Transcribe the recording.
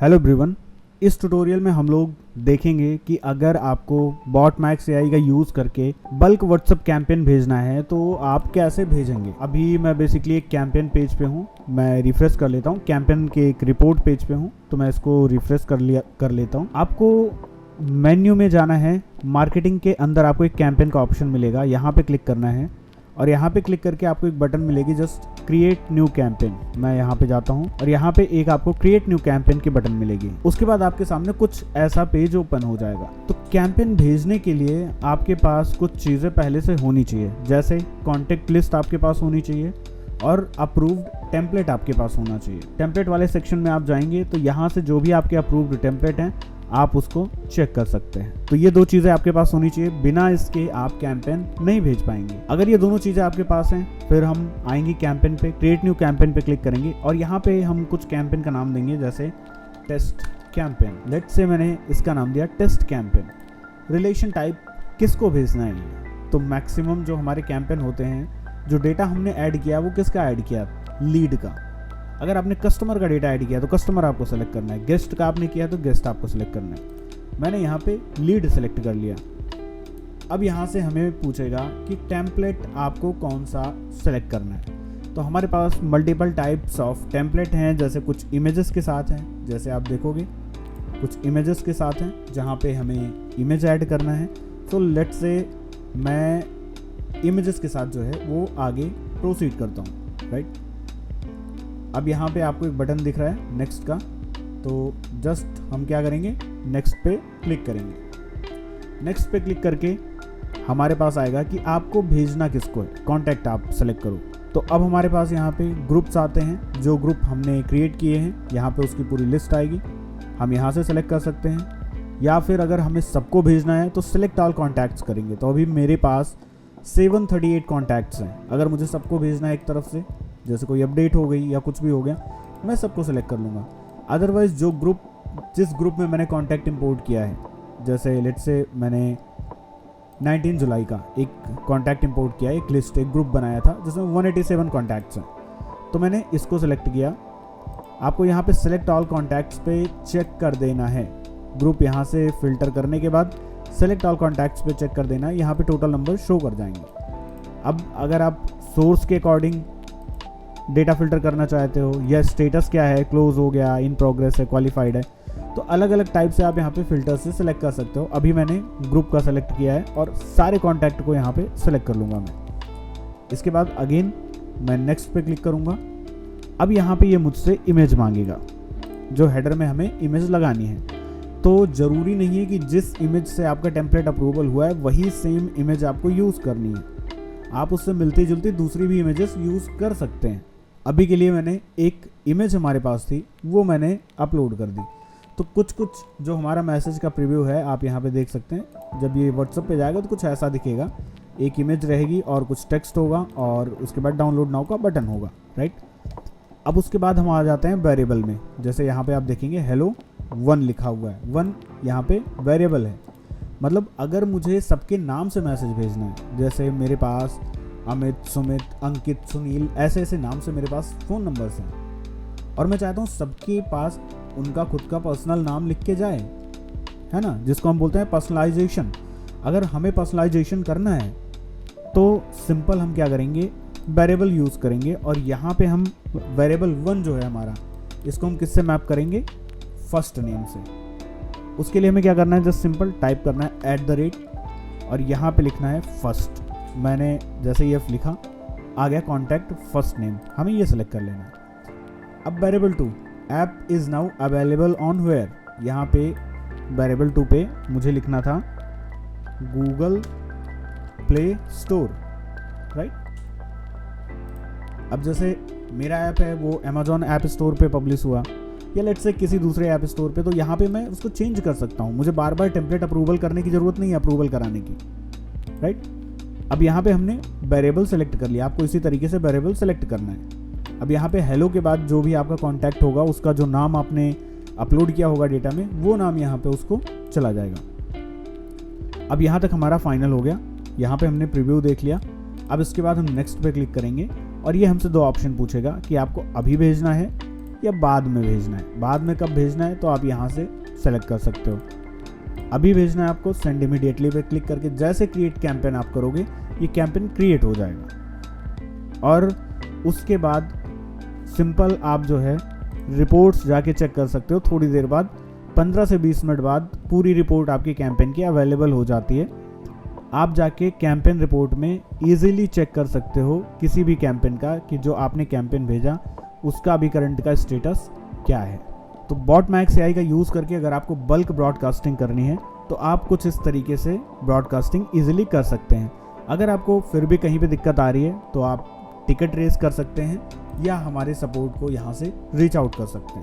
Hello everyone. इस tutorial में हम लोग देखेंगे कि अगर आपको बॉटमैक्स एआई का यूज़ करके बल्क व्हाट्सएप कैंपेन भेजना है तो आप कैसे भेजेंगे। अभी मैं बेसिकली एक कैंपेन पेज पे हूँ, मैं रिफ्रेश कर लेता हूँ। कैंपेन के एक रिपोर्ट पेज पे हूँ तो मैं इसको रिफ्रेश कर लेता हूँ। आपको मेन्यू में जाना है, मार्केटिंग के अंदर आपको एक कैंपेन का ऑप्शन मिलेगा, यहाँ पे क्लिक करना है और यहाँ पे क्लिक करके आपको एक बटन मिलेगी जस्ट क्रिएट न्यू कैंपेन। मैं यहाँ पे जाता हूँ और यहाँ पे एक आपको क्रिएट न्यू कैंपेन की बटन मिलेगी। उसके बाद आपके सामने कुछ ऐसा पेज ओपन हो जाएगा। तो कैंपेन भेजने के लिए आपके पास कुछ चीज़ें पहले से होनी चाहिए, जैसे कॉन्टेक्ट लिस्ट आपके पास होनी चाहिए और अप्रूव्ड टेम्पलेट आपके पास होना चाहिए। टेम्पलेट वाले सेक्शन में आप जाएंगे तो यहाँ से जो भी आपके अप्रूव्ड टेम्पलेट हैं आप उसको चेक कर सकते हैं। तो ये दो चीज़ें आपके पास होनी चाहिए, बिना इसके आप कैंपेन नहीं भेज पाएंगे। अगर ये दोनों चीज़ें आपके पास हैं फिर हम आएंगे कैंपेन पे, क्रिएट न्यू कैंपेन पे क्लिक करेंगे और यहाँ पे हम कुछ कैंपेन का नाम देंगे, जैसे टेस्ट कैंपेन। लेट्स से मैंने इसका नाम दिया टेस्ट कैंपेन। रिलेशन टाइप किसको भेजना है, तो मैक्सिमम जो हमारे कैंपेन होते हैं, जो डेटा हमने ऐड किया वो किसका ऐड किया, लीड का। अगर आपने कस्टमर का डेटा ऐड किया तो कस्टमर आपको सेलेक्ट करना है, गेस्ट का आपने किया तो गेस्ट आपको सेलेक्ट करना है। मैंने यहाँ पे लीड सेलेक्ट कर लिया। अब यहाँ से हमें पूछेगा कि टेम्पलेट आपको कौन सा सेलेक्ट करना है। तो हमारे पास मल्टीपल टाइप्स ऑफ टेम्पलेट हैं, जैसे कुछ इमेजेस के साथ हैं, जैसे आप देखोगे कुछ इमेजेस के साथ हैं जहाँ पे हमें इमेज ऐड करना है। तो लेट्स से मैं इमेजेस के साथ जो है वो आगे प्रोसीड करता हूँ, राइट। अब यहाँ पे आपको एक बटन दिख रहा है नेक्स्ट का, तो जस्ट हम क्या करेंगे, नेक्स्ट पे क्लिक करेंगे। नेक्स्ट पे क्लिक करके हमारे पास आएगा कि आपको भेजना किसको है, कॉन्टैक्ट आप सेलेक्ट करो। तो अब हमारे पास यहाँ पे ग्रुप्स आते हैं, जो ग्रुप हमने क्रिएट किए हैं यहाँ पे उसकी पूरी लिस्ट आएगी। हम यहाँ से सेलेक्ट कर सकते हैं, या फिर अगर हमें सबको भेजना है तो सिलेक्ट ऑल कॉन्टैक्ट्स करेंगे। तो अभी मेरे पास 738 कॉन्टैक्ट्स हैं। अगर मुझे सबको भेजना है एक तरफ से, जैसे कोई अपडेट हो गई या कुछ भी हो गया, मैं सबको सेलेक्ट कर लूँगा। अदरवाइज़ जिस ग्रुप में मैंने कॉन्टैक्ट इंपोर्ट किया है, जैसे लेट्स से मैंने 19 जुलाई का एक कॉन्टैक्ट इंपोर्ट किया है, एक लिस्ट, एक ग्रुप बनाया था जिसमें 187 कॉन्टैक्ट्स हैं, तो मैंने इसको सेलेक्ट किया। आपको यहाँ पे सिलेक्ट ऑल कॉन्टैक्ट्स पे चेक कर देना है। ग्रुप यहाँ से फिल्टर करने के बाद सेलेक्ट ऑल कॉन्टैक्ट्स पे चेक कर देना है, यहाँ पे टोटल नंबर शो कर जाएंगे। अब अगर आप सोर्स के अकॉर्डिंग डेटा फिल्टर करना चाहते हो, या स्टेटस क्या है, क्लोज हो गया, इन प्रोग्रेस है, क्वालिफाइड है, तो अलग अलग टाइप से आप यहाँ पे फिल्टर से सिलेक्ट कर सकते हो। अभी मैंने ग्रुप का सेलेक्ट किया है और सारे कॉन्टैक्ट को यहाँ पे सेलेक्ट कर लूँगा मैं। इसके बाद अगेन मैं नेक्स्ट पे क्लिक करूँगा। अब यहाँ पे ये मुझसे इमेज मांगेगा, जो हेडर में हमें इमेज लगानी है। तो ज़रूरी नहीं है कि जिस इमेज से आपका टेम्पलेट अप्रूवल हुआ है वही सेम इमेज आपको यूज़ करनी है, आप उससे मिलती जुलती दूसरी भी इमेजेस यूज़ कर सकते हैं। अभी के लिए मैंने एक इमेज हमारे पास थी वो मैंने अपलोड कर दी। तो कुछ जो हमारा मैसेज का प्रीव्यू है आप यहाँ पे देख सकते हैं। जब ये व्हाट्सएप पे जाएगा तो कुछ ऐसा दिखेगा, एक इमेज रहेगी और कुछ टेक्स्ट होगा और उसके बाद डाउनलोड नाउ का बटन होगा, राइट। अब उसके बाद हम आ जाते हैं वेरिएबल में। जैसे यहाँ पे आप देखेंगे hello 1 लिखा हुआ है, 1 यहाँ पे वेरिएबल है। मतलब अगर मुझे सबके नाम से मैसेज भेजना है, जैसे मेरे पास अमित, सुमित, अंकित, सुनील, ऐसे ऐसे नाम से मेरे पास फ़ोन नंबर्स हैं और मैं चाहता हूँ सबके पास उनका खुद का पर्सनल नाम लिख के जाए, है ना, जिसको हम बोलते हैं पर्सनलाइजेशन। अगर हमें पर्सनलाइजेशन करना है तो सिंपल हम क्या करेंगे, वेरिएबल यूज़ करेंगे और यहाँ पे हम वेरिएबल 1 जो है हमारा, इसको हम किससे मैप करेंगे, फर्स्ट नेम से। उसके लिए हमें क्या करना है, जस्ट सिंपल टाइप करना है @ और यहाँ पे लिखना है फर्स्ट। मैंने जैसे ये लिखा, आ गया कॉन्टैक्ट फर्स्ट नेम, हमें ये सेलेक्ट कर लेना है। अब variable 2, app is now available on where. यहाँ पे वेरिएबल 2 पे मुझे लिखना था गूगल प्ले स्टोर, राइट। अब जैसे मेरा ऐप है वो अमेजॉन ऐप स्टोर पे पब्लिश हुआ, या लेट्स से किसी दूसरे ऐप स्टोर पे, तो यहाँ पे मैं उसको चेंज कर सकता हूँ। मुझे बार बार टेम्पलेट अप्रूवल करने की ज़रूरत नहीं है, अप्रूवल कराने की, राइट। अब यहाँ पे हमने वेरिएबल सेलेक्ट कर लिया, आपको इसी तरीके से वेरिएबल सेलेक्ट करना है। अब यहाँ पे हेलो के बाद जो भी आपका कॉन्टैक्ट होगा, उसका जो नाम आपने अपलोड किया होगा डेटा में, वो नाम यहाँ पे उसको चला जाएगा। अब यहाँ तक हमारा फाइनल हो गया। यहाँ पे हमने प्रीव्यू देख लिया। अब इसके बाद हम नेक्स्ट पे क्लिक करेंगे और ये हमसे दो ऑप्शन पूछेगा कि आपको अभी भेजना है या बाद में भेजना है। बाद में कब भेजना है तो आप यहाँ से सेलेक्ट कर सकते हो। अभी भेजना है आपको, सेंड इमीडिएटली पे क्लिक करके जैसे क्रिएट कैंपेन आप करोगे ये कैंपेन क्रिएट हो जाएगा। और उसके बाद सिंपल आप जो है रिपोर्ट्स जाके चेक कर सकते हो। थोड़ी देर बाद 15 से 20 मिनट बाद पूरी रिपोर्ट आपकी कैंपेन की अवेलेबल हो जाती है। आप जाके कैंपेन रिपोर्ट में इजीली चेक कर सकते हो किसी भी कैंपेन का कि जो आपने कैंपेन भेजा उसका अभी करंट का स्टेटस क्या है। तो बॉटमैक्स एआई का यूज़ करके अगर आपको बल्क ब्रॉडकास्टिंग करनी है तो आप कुछ इस तरीके से ब्रॉडकास्टिंग ईजिली कर सकते हैं। अगर आपको फिर भी कहीं पे दिक्कत आ रही है तो आप टिकट रेस कर सकते हैं या हमारे सपोर्ट को यहाँ से रीच आउट कर सकते हैं।